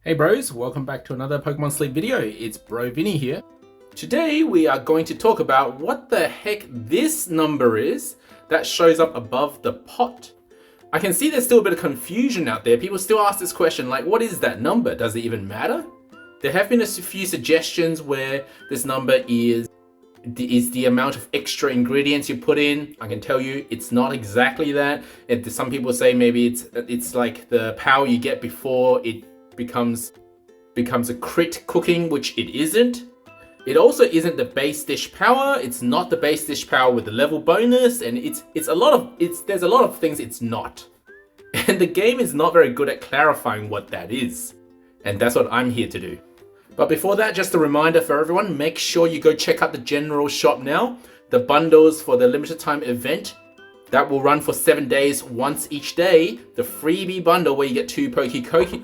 Hey bros, welcome back to another Pokemon Sleep video. It's Bro Vinny here. Today we are going to talk about what the heck this number is that shows up above the pot. I can see there's still a bit of confusion out there. People still ask this question like, what is that number? Does it even matter? There have been a few suggestions where this number is the amount of extra ingredients you put in. I can tell you it's not exactly that. Some people say maybe it's like the power you get before it becomes a crit cooking, which it isn't. It also isn't the base dish power. It's not the base dish power with the level bonus, and there's a lot of things it's not. And the game is not very good at clarifying what that is. And that's what I'm here to do. But before that, just a reminder for everyone, make sure you go check out the general shop now. The bundles for the limited time event that will run for 7 days once each day. The freebie bundle where you get 2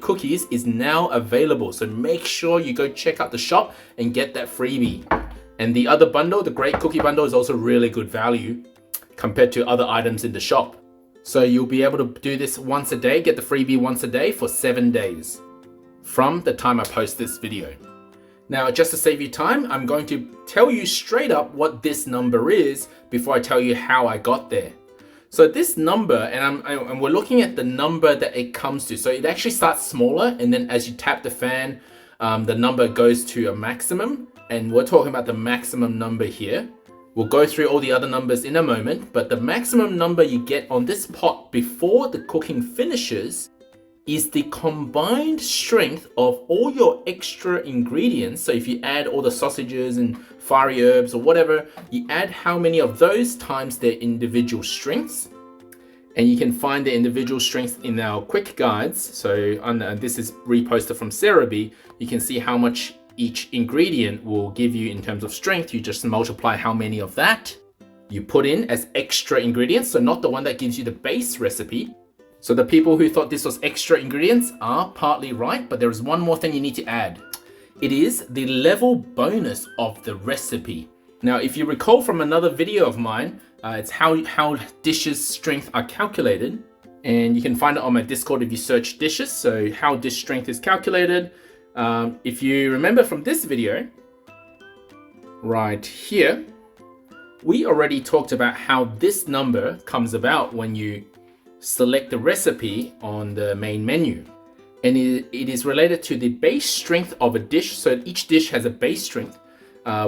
cookies is now available. So make sure you go check out the shop and get that freebie. And the other bundle, the Great Cookie Bundle, is also really good value compared to other items in the shop. So you'll be able to do this once a day, get the freebie once a day for 7 days from the time I post this video. Now, just to save you time, I'm going to tell you straight up what this number is before I tell you how I got there. So this number, and we're looking at the number that it comes to. So it actually starts smaller, and then as you tap the fan, the number goes to a maximum. And we're talking about the maximum number here. We'll go through all the other numbers in a moment, but the maximum number you get on this pot before the cooking finishes is the combined strength of all your extra ingredients. So if you add all the sausages and fiery herbs or whatever, you add how many of those times their individual strengths. And you can find the individual strengths in our quick guides. So this is reposted from Cerebi. You can see how much each ingredient will give you in terms of strength. You just multiply how many of that you put in as extra ingredients. So not the one that gives you the base recipe. So the people who thought this was extra ingredients are partly right, but there is one more thing you need to add. It is the level bonus of the recipe. Now, if you recall from another video of mine, it's how dishes strength are calculated. And you can find it on my Discord if you search dishes. So how dish strength is calculated. If you remember from this video, right here, we already talked about how this number comes about when you select the recipe on the main menu. And it is related to the base strength of a dish. So each dish has a base strength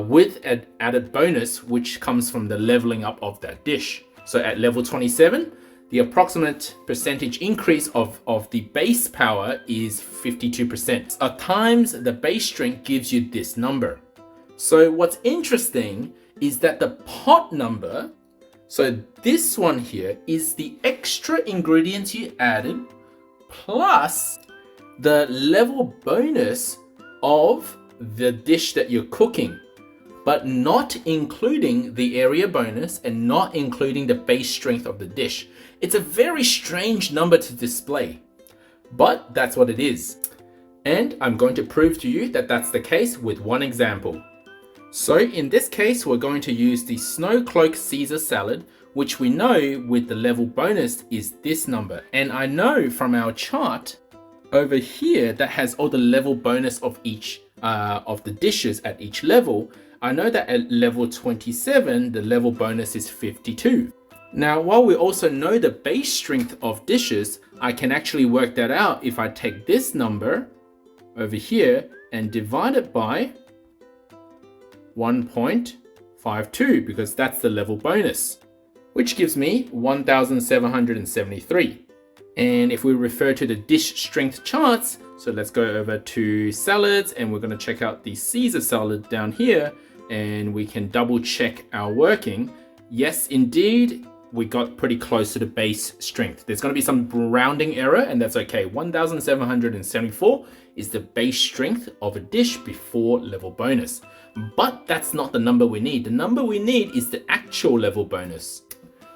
with an added bonus, which comes from the leveling up of that dish. So at level 27, the approximate percentage increase of the base power is 52%. Times the base strength gives you this number. So what's interesting is that the pot number, so this one here is the extra ingredients you added plus the level bonus of the dish that you're cooking, but not including the area bonus and not including the base strength of the dish. It's a very strange number to display, but that's what it is. And I'm going to prove to you that that's the case with one example. So in this case, we're going to use the Snow Cloak Caesar salad, which we know with the level bonus is this number. And I know from our chart over here that has all the level bonus of each of the dishes at each level. I know that at level 27, the level bonus is 52. Now, while we also know the base strength of dishes, I can actually work that out if I take this number over here and divide it by 1.52, because that's the level bonus, which gives me 1,773. And if we refer to the dish strength charts, so let's go over to salads and we're going to check out the Caesar salad down here and we can double check our working. Yes, indeed, we got pretty close to the base strength. There's going to be some rounding error and that's okay. 1,774 is the base strength of a dish before level bonus. But that's not the number we need. The number we need is the actual level bonus,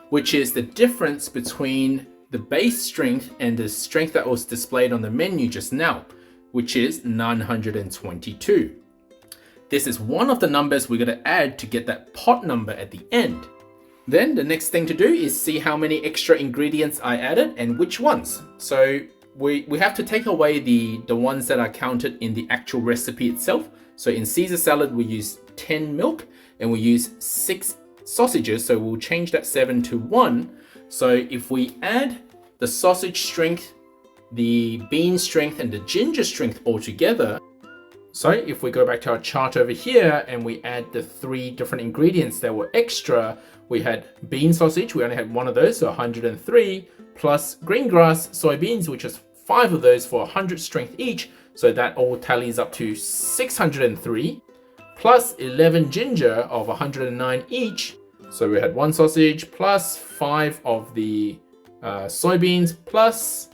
which is the difference between the base strength and the strength that was displayed on the menu just now, which is 922. This is one of the numbers we're going to add to get that pot number at the end. Then the next thing to do is see how many extra ingredients I added and which ones. So we have to take away the ones that are counted in the actual recipe itself. So in Caesar salad, we use 10 milk and we use 6 sausages. So we'll change that 7 to 1. So if we add the sausage strength, the bean strength, and the ginger strength all together, so if we go back to our chart over here and we add the 3 different ingredients that were extra, we had bean sausage, we only had 1 of those, so 103, plus green grass soybeans, which is 5 of those for 100 strength each. So that all tallies up to 603, plus 11 ginger of 109 each. So we had 1 sausage plus 5 of the soybeans plus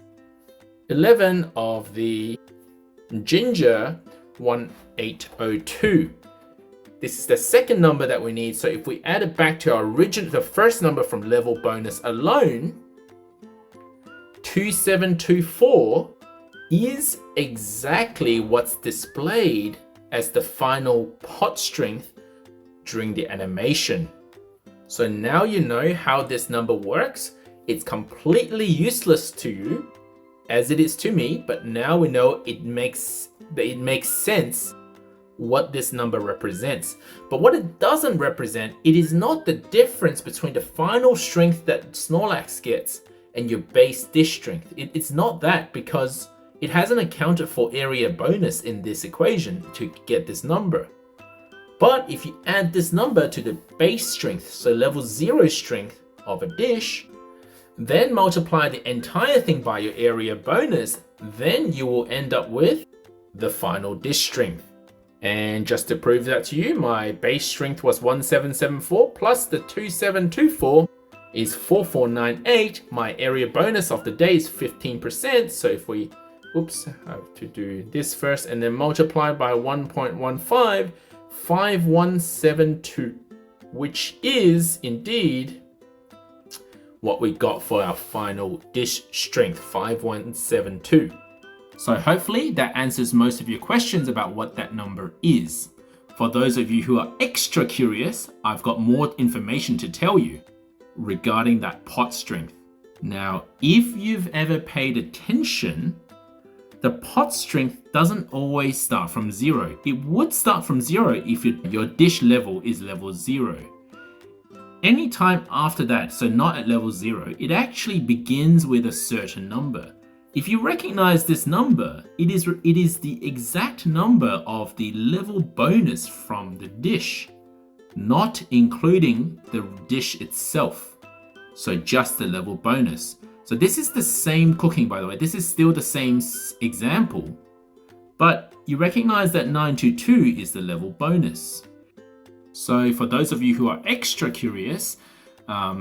11 of the ginger, 1802. This is the second number that we need. So if we add it back to our the first number from level bonus alone, 2724 is exactly what's displayed as the final pot strength during the animation. So now you know how this number works. It's completely useless to you, as it is to me, but now we know it makes sense what this number represents. But what it doesn't represent, it is not the difference between the final strength that Snorlax gets and your base dish strength. It's not that, because it hasn't accounted for area bonus in this equation to get this number. But if you add this number to the base strength, so level 0 strength of a dish, then multiply the entire thing by your area bonus, then you will end up with the final dish strength. And just to prove that to you, my base strength was 1774 plus the 2724 is 4498. My area bonus of the day is 15%. So if we, oops, I have to do this first and then multiply by 1.15, 5172, which is indeed what we got for our final dish strength, 5172. So hopefully that answers most of your questions about what that number is. For those of you who are extra curious, I've got more information to tell you regarding that pot strength. Now, if you've ever paid attention, the pot strength doesn't always start from 0. It would start from 0 if your dish level is level 0. Anytime after that, so not at level 0, it actually begins with a certain number. If you recognize this number, it is the exact number of the level bonus from the dish, not including the dish itself. So just the level bonus. So this is the same cooking, by the way. This is still the same example, but you recognize that 922 is the level bonus. So for those of you who are extra curious,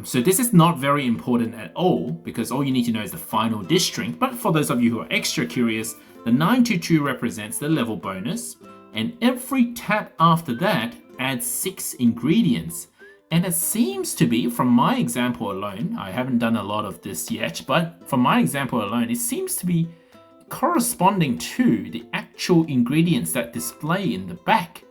so this is not very important at all, because all you need to know is the final dish strength. But for those of you who are extra curious, the 922 represents the level bonus, and every tap after that adds 6 ingredients. And it seems to be, from my example alone, I haven't done a lot of this yet, but from my example alone, it seems to be corresponding to the actual ingredients that display in the back.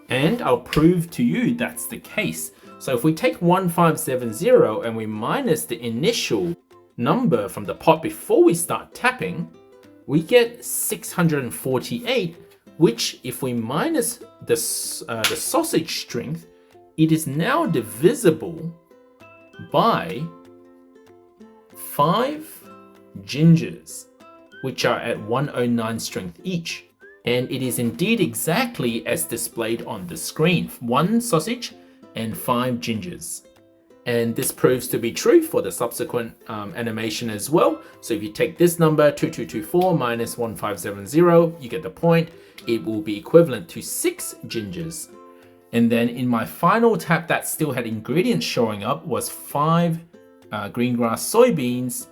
And I'll prove to you that's the case. So if we take 1570 and we minus the initial number from the pot before we start tapping, we get 648, which if we minus the sausage strength, it is now divisible by 5 gingers, which are at 109 strength each. And it is indeed exactly as displayed on the screen, 1 sausage and 5 gingers. And this proves to be true for the subsequent animation as well. So if you take this number, 2224 minus 1570, you get the point. It will be equivalent to 6 gingers. And then in my final tap that still had ingredients showing up was 5 green grass soybeans.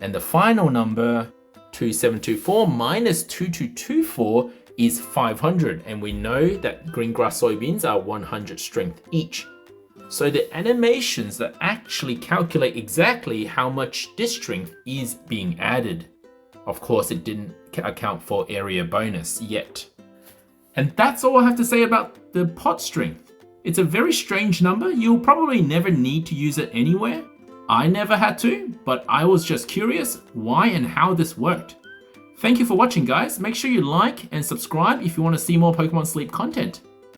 And the final number, 2724 minus 2224, is 500, and we know that green grass soybeans are 100 strength each. So the animations that actually calculate exactly how much dish strength is being added. Of course, it didn't account for area bonus yet. And that's all I have to say about the pot strength. It's a very strange number. You'll probably never need to use it anywhere, I never had to, but I was just curious why and how this worked. Thank you for watching, guys. Make sure you like and subscribe if you want to see more Pokemon Sleep content.